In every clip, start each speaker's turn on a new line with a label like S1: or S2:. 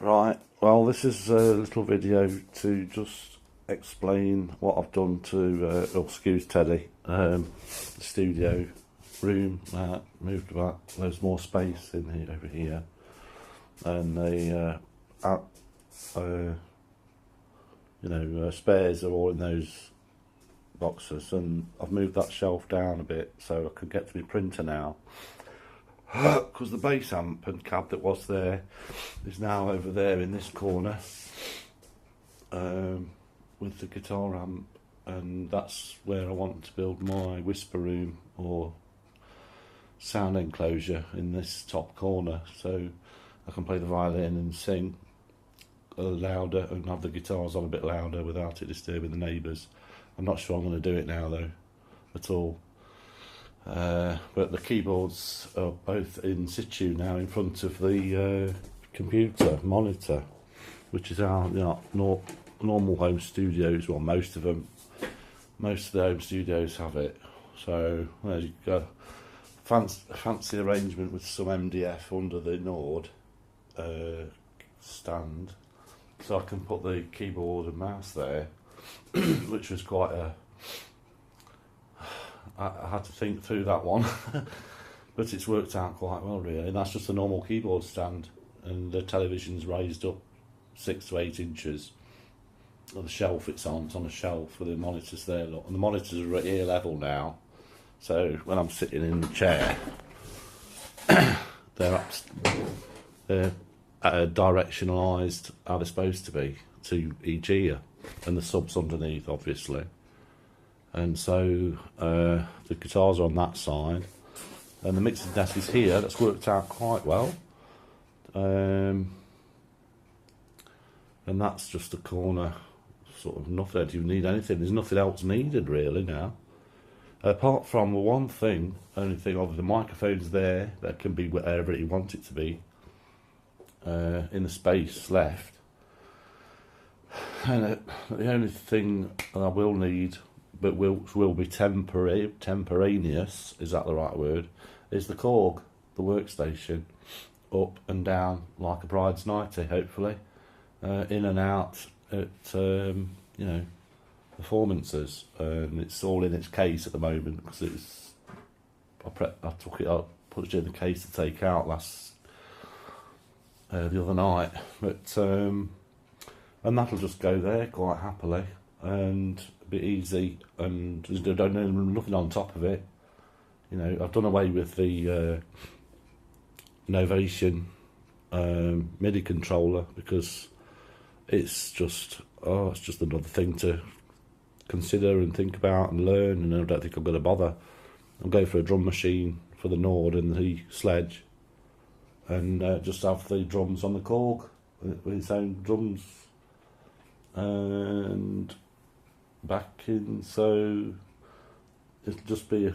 S1: Right, well this is a little video to just explain what I've done to, excuse Teddy, the studio room. Moved about, there's more space in here, over here, and the spares are all in those boxes, and I've moved that shelf down a bit so I can get to my printer now. Because the bass amp and cab that was there is now over there in this corner, with the guitar amp, and that's where I want to build my whisper room or sound enclosure, in this top corner, so I can play the violin and sing louder and have the guitars on a bit louder without it disturbing the neighbours. I'm not sure I'm going to do it now though, at all. But the keyboards are both in situ now in front of the computer monitor, which is our normal home studios. Well, most of the home studios have it. So there you go. Fancy arrangement with some MDF under the Nord stand, so I can put the keyboard and mouse there, which was quite a... I had to think through that one, but it's worked out quite well really. And that's just a normal keyboard stand, and the television's raised up 6 to 8 inches. The shelf it's on a shelf with the monitors there, look, and the monitors are at ear level now, so when I'm sitting in the chair they're directionalised how they're supposed to be to each ear, and the subs underneath obviously. And so the guitars are on that side, and the mixing desk is here. That's worked out quite well, and that's just a corner, sort of nothing. Do you need anything? There's nothing else needed really now, apart from the one thing, only thing of the microphones there that can be wherever you want it to be, in the space left. And the only thing I will need, but will be temporaneous, is that the right word, is the Korg, the workstation, up and down like a bride's nightie, hopefully, in and out at performances, and it's all in its case at the moment because it's I took it up, put it in the case to take out the other night, but and that'll just go there quite happily and a bit easy, and there's nothing on top of it. I've done away with the Novation MIDI controller because it's just another thing to consider and think about and learn, and I don't think I'm going to bother. I'll go for a drum machine for the Nord and the Sledge, and just have the drums on the Korg with its own drums and backing, so it'll just be a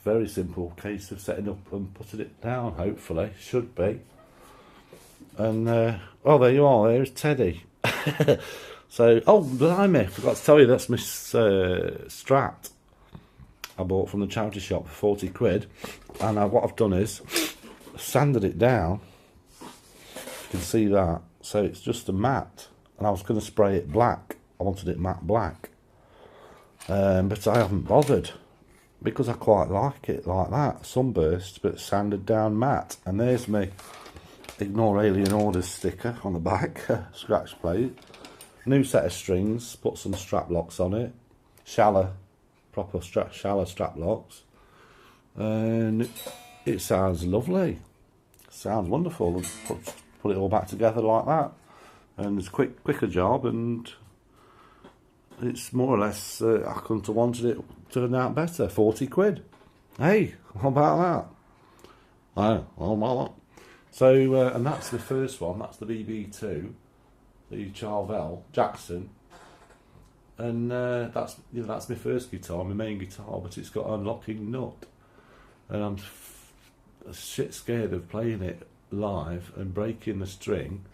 S1: very simple case of setting up and putting it down, hopefully, should be. And oh, there you are, there's Teddy. So, oh, blimey, I forgot to tell you, that's my Strat I bought from the charity shop for 40 quid, and what I've done is sanded it down, you can see that, so it's just a matte, and I was going to spray it black. I wanted it matte black, but I haven't bothered because I quite like it like that, sunburst but sanded down matte. And there's my Ignore Alien Orders sticker on the back, scratch plate, new set of strings, put some strap locks on it, proper shallow strap locks, and it sounds lovely, sounds wonderful. Put it all back together like that, and it's quicker job, and it's more or less, I couldn't have wanted it to turn out better. 40 quid. Hey, what about that? Well. So, and that's the first one, that's the BB2, the Charvel Jackson. And that's my first guitar, my main guitar, but it's got a locking nut. And I'm shit scared of playing it live and breaking the string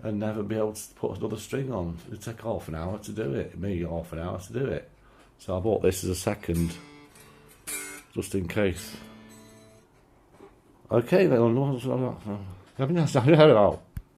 S1: and never be able to put another string on. It'd take half an hour to do it, half an hour to do it. So I bought this as a second, just in case. Okay, then.